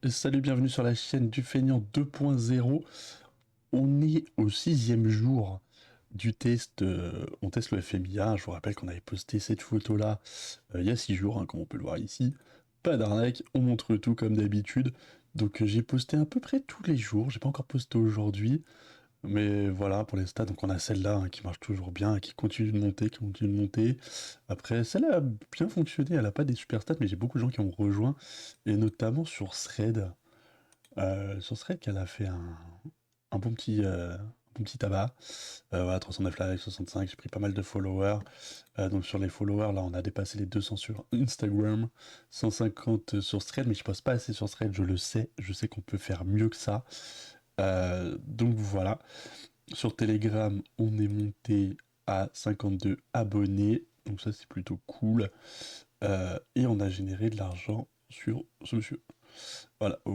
Salut, bienvenue sur la chaîne du Feignant 2.0. On est au 6e jour du test. On teste le FMIA. Je vous rappelle qu'on avait posté cette photo-là il y a 6 jours, hein, comme on peut le voir ici. Pas d'arnaque, on montre tout comme d'habitude. Donc j'ai posté à peu près tous les jours. J'ai pas encore posté aujourd'hui. Mais voilà, pour les stats, donc on a celle-là hein, qui marche toujours bien, qui continue de monter, qui continue de monter. Après, celle-là a bien fonctionné, elle a pas des super stats, mais j'ai beaucoup de gens qui ont rejoint, et notamment sur Thread. Sur Thread, qu'elle a fait un bon petit tabac. Voilà, 309 likes, 65, j'ai pris pas mal de followers. Donc sur les followers, là, on a dépassé les 200 sur Instagram, 150 sur Thread, mais je poste pas assez sur Thread, je sais qu'on peut faire mieux que ça. Donc voilà. Sur Telegram, on est monté à 52 abonnés, donc ça c'est plutôt cool. Et on a généré de l'argent sur ce monsieur. Voilà, je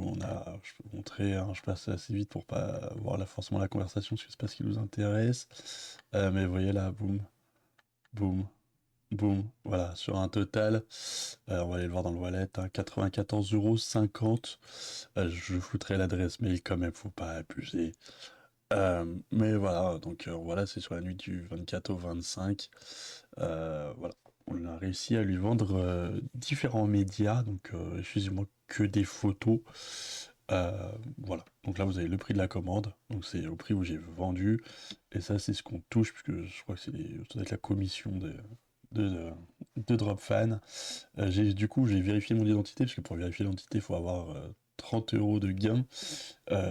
peux vous montrer, hein, je passe assez vite pour pas voir là, forcément la conversation, parce que c'est pas ce qui nous intéresse. Mais vous voyez là, boum, boum, boum, voilà, sur un total, on va aller le voir dans le wallet, hein, 94,50 €. Je foutrai l'adresse mail quand même, faut pas abuser. Mais voilà, donc voilà, c'est sur la nuit du 24 au 25. Voilà, on a réussi à lui vendre différents médias, donc excusez-moi, que des photos. Voilà, donc là vous avez le prix de la commande, donc c'est au prix où j'ai vendu, et ça c'est ce qu'on touche, puisque je crois que ça doit être la commission de, de Dropfan. Du coup, j'ai vérifié mon identité, parce que pour vérifier l'identité, il faut avoir 30 € de gain.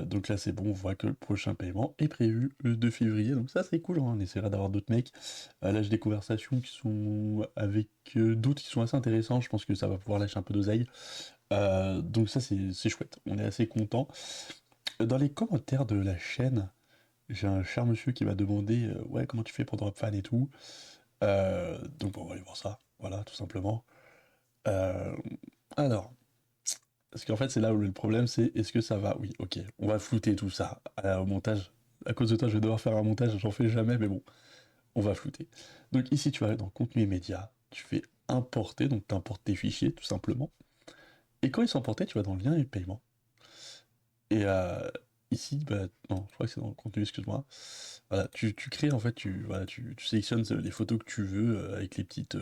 Donc là, c'est bon, on voit que le prochain paiement est prévu le 2 février. Donc ça, c'est cool, hein, on essaiera d'avoir d'autres mecs. Là, j'ai des conversations qui sont avec d'autres qui sont assez intéressants. Je pense que ça va pouvoir lâcher un peu d'oseille. Donc ça, c'est chouette. On est assez content. Dans les commentaires de la chaîne, j'ai un cher monsieur qui m'a demandé ouais, comment tu fais pour drop fan et tout. Donc bon, on va aller voir ça. Voilà, tout simplement. Euh, alors, parce qu'en fait, c'est là où le problème, c'est est-ce que ça va? Oui, ok, on va flouter tout ça au montage. À cause de toi, je vais devoir faire un montage, j'en fais jamais, mais bon, on va flouter. Donc ici, tu vas dans contenu et médias, tu fais importer, donc tu importes tes fichiers, tout simplement. Et quand ils sont importés, tu vas dans lien et paiement. Et ici, bah, non, je crois que c'est dans le contenu, excuse-moi. Voilà, tu crées, en fait, voilà, tu sélectionnes les photos que tu veux avec les petites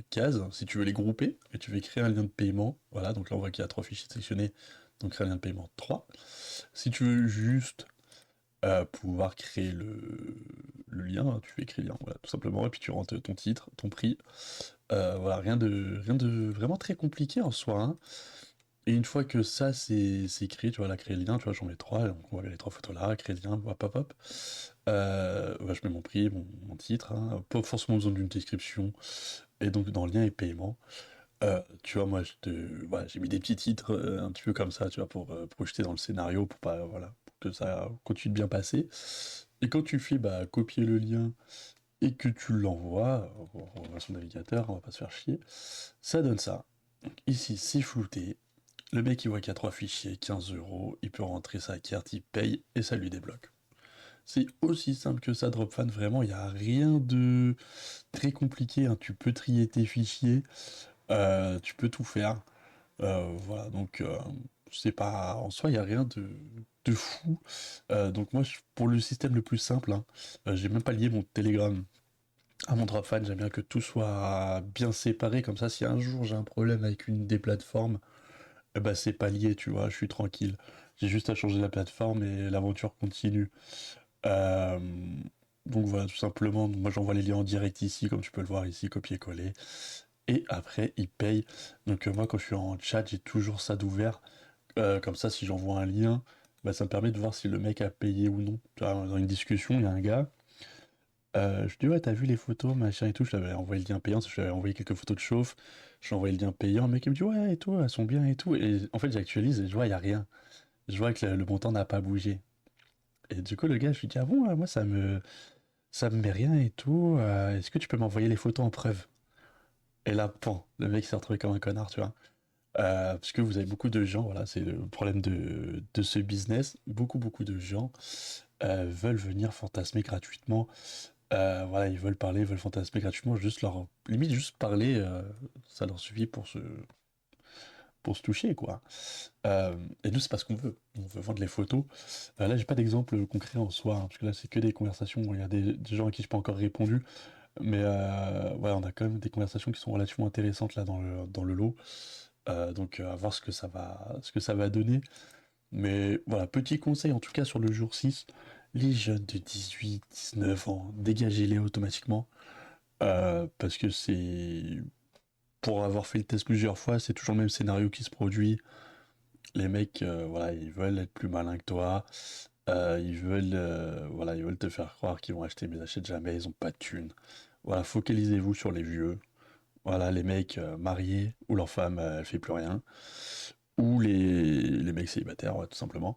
cases, si tu veux les grouper, et tu veux créer un lien de paiement. Voilà, donc là, on voit qu'il y a 3 fichiers sélectionnés, donc créer un lien de paiement 3. Si tu veux juste pouvoir créer le lien, tu fais créer le lien, voilà, tout simplement, et puis tu rentres ton titre, ton prix. Voilà, rien de vraiment très compliqué en soi, hein. Et une fois que ça c'est créé, tu vois, là, créer le lien, tu vois, j'en mets 3, donc on voit les 3 photos là, créer le lien, hop hop hop. Ouais, je mets mon prix, mon titre, hein, pas forcément besoin d'une description, et donc dans le lien et paiement, tu vois, moi, voilà, j'ai mis des petits titres un petit peu comme ça, tu vois, pour projeter dans le scénario, pour pas, voilà, pour que ça continue de bien passer. Et quand tu fais bah, copier le lien et que tu l'envoies, on va sur le navigateur, on va pas se faire chier, ça donne ça. Donc ici, c'est flouté. Le mec, il voit qu'il y a 3 fichiers, 15 €, il peut rentrer sa carte, il paye et ça lui débloque. C'est aussi simple que ça, Dropfan, vraiment, il n'y a rien de très compliqué, hein. Tu peux trier tes fichiers, tu peux tout faire. Voilà, donc c'est pas. En soi, il n'y a rien de fou. Donc moi, pour le système le plus simple, hein, j'ai même pas lié mon Telegram à mon Dropfan, j'aime bien que tout soit bien séparé, comme ça, si un jour j'ai un problème avec une des plateformes, eh ben, c'est pas lié, tu vois, je suis tranquille. J'ai juste à changer la plateforme et l'aventure continue. Euh, donc voilà, tout simplement, moi j'envoie les liens en direct ici, comme tu peux le voir ici, copier-coller. Et après, il paye. Donc moi, quand je suis en chat, j'ai toujours ça d'ouvert. Comme ça, si j'envoie un lien, bah, ça me permet de voir si le mec a payé ou non. Tu vois, dans une discussion, il y a un gars. Je dis, ouais, t'as vu les photos, machin et tout. Je lui avais envoyé le lien payant, parce que je lui avais envoyé quelques photos de chauffe. Je lui ai envoyé le lien payant. Le mec, il me dit, ouais, et tout, elles sont bien et tout. Et en fait, j'actualise et je vois, il y a rien. Je vois que le montant n'a pas bougé. Et du coup, le gars, je lui dis, ah bon, moi, ça me met rien et tout. Est-ce que tu peux m'envoyer les photos en preuve? Et là, pan, le mec s'est retrouvé comme un connard, tu vois. Parce que vous avez beaucoup de gens, voilà, c'est le problème de ce business. Beaucoup de gens veulent venir fantasmer gratuitement. Voilà, ils veulent parler, ils veulent fantasmer gratuitement, juste leur limite juste parler, ça leur suffit pour se toucher, quoi. Et nous, c'est pas ce qu'on veut. On veut vendre les photos. Là, j'ai pas d'exemple concret en soi, hein, parce que là, c'est que des conversations. Il y a des gens à qui je n'ai pas encore répondu. Mais ouais, on a quand même des conversations qui sont relativement intéressantes là dans le lot. Donc à voir ce que ça va donner. Mais voilà, petit conseil en tout cas sur le jour 6, les jeunes de 18, 19 ans, dégagez-les automatiquement. Parce que c'est... Pour avoir fait le test plusieurs fois, c'est toujours le même scénario qui se produit. Les mecs, voilà, ils veulent être plus malins que toi. Voilà, ils veulent te faire croire qu'ils vont acheter, mais ils achètent jamais, ils ont pas de thunes. Voilà, focalisez-vous sur les vieux. Voilà, les mecs mariés, ou leur femme, elle fait plus rien. Ou les mecs célibataires, ouais, tout simplement,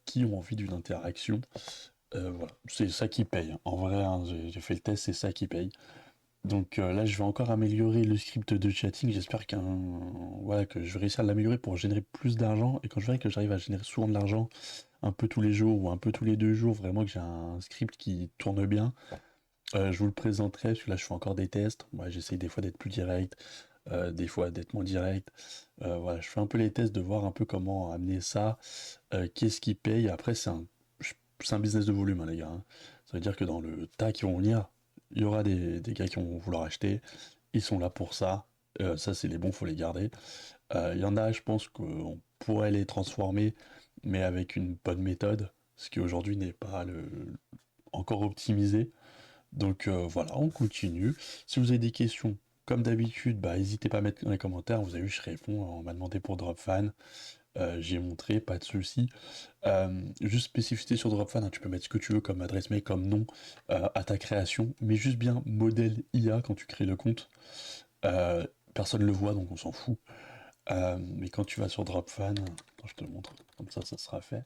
qui ont envie d'une interaction. Voilà, c'est ça qui paye. En vrai, hein, j'ai fait le test, c'est ça qui paye. Donc là, je vais encore améliorer le script de chatting. J'espère voilà, que je vais réussir à l'améliorer pour générer plus d'argent. Et quand je verrai que j'arrive à générer souvent de l'argent, un peu tous les jours ou un peu tous les 2 jours, vraiment que j'ai un script qui tourne bien, je vous le présenterai. Parce que là, je fais encore des tests. Moi, j'essaye des fois d'être plus direct, des fois d'être moins direct. Voilà, je fais un peu les tests de voir un peu comment amener ça, qu'est-ce qui paye. Après, c'est un business de volume, hein, les gars, hein. Ça veut dire que dans le tas qui vont venir, il y aura des gars qui vont vouloir acheter. Ils sont là pour ça. Ça, c'est les bons, faut les garder. Il y en a, je pense qu'on pourrait les transformer, mais avec une bonne méthode, ce qui aujourd'hui n'est pas encore optimisé. Donc voilà, on continue. Si vous avez des questions, comme d'habitude, bah, n'hésitez pas à mettre dans les commentaires. Vous avez vu, je réponds. On m'a demandé pour Dropfan. J'ai montré, pas de souci. Juste spécificité sur Dropfan, hein, tu peux mettre ce que tu veux comme adresse mail, comme nom à ta création, mais juste bien modèle IA quand tu crées le compte. Personne ne le voit, donc on s'en fout. Mais quand tu vas sur Dropfan, attends, je te montre, comme ça sera fait.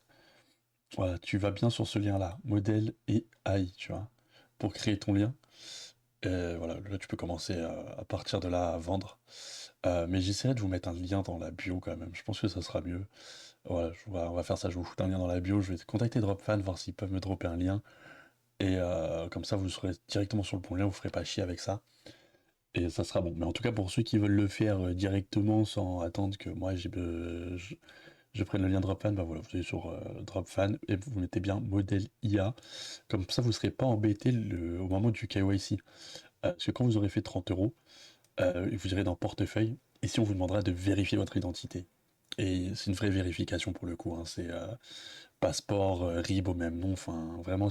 Voilà, tu vas bien sur ce lien-là, modèle et AI, tu vois, pour créer ton lien. Voilà, là tu peux commencer à partir de là à vendre. Mais j'essaierai de vous mettre un lien dans la bio quand même, je pense que ça sera mieux. Voilà, on va faire ça, je vous fous un lien dans la bio, je vais contacter Dropfan, voir s'ils peuvent me dropper un lien. Et comme ça, vous serez directement sur le bon lien, vous ne ferez pas chier avec ça. Et ça sera bon. Mais en tout cas, pour ceux qui veulent le faire directement sans attendre que moi je prenne le lien Dropfan, bah voilà, vous allez sur Dropfan et vous mettez bien modèle IA. Comme ça, vous ne serez pas embêté au moment du KYC. Parce que quand vous aurez fait 30 euros, vous irez dans portefeuille, ici on vous demandera de vérifier votre identité. Et c'est une vraie vérification pour le coup, hein. C'est passeport, RIB au même nom, enfin vraiment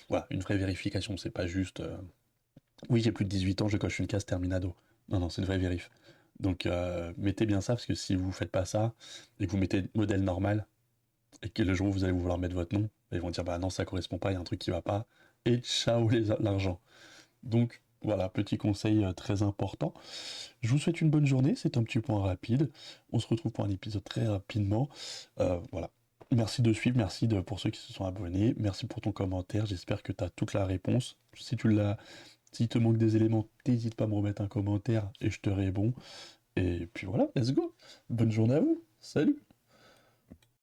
voilà, une vraie vérification, c'est pas juste oui j'ai plus de 18 ans, je coche une case terminado. Non, non, c'est une vraie vérif. Donc mettez bien ça, parce que si vous faites pas ça, et que vous mettez modèle normal, et que le jour où vous allez vouloir mettre votre nom, ils vont dire bah non ça correspond pas, il y a un truc qui va pas, et ciao l'argent. Donc voilà, petit conseil très important. Je vous souhaite une bonne journée, c'est un petit point rapide. On se retrouve pour un épisode très rapidement. Voilà. Merci de suivre, pour ceux qui se sont abonnés, merci pour ton commentaire, j'espère que tu as toute la réponse. S'il te manque des éléments, n'hésite pas à me remettre un commentaire et je te réponds. Et puis voilà, let's go. Bonne journée à vous. Salut.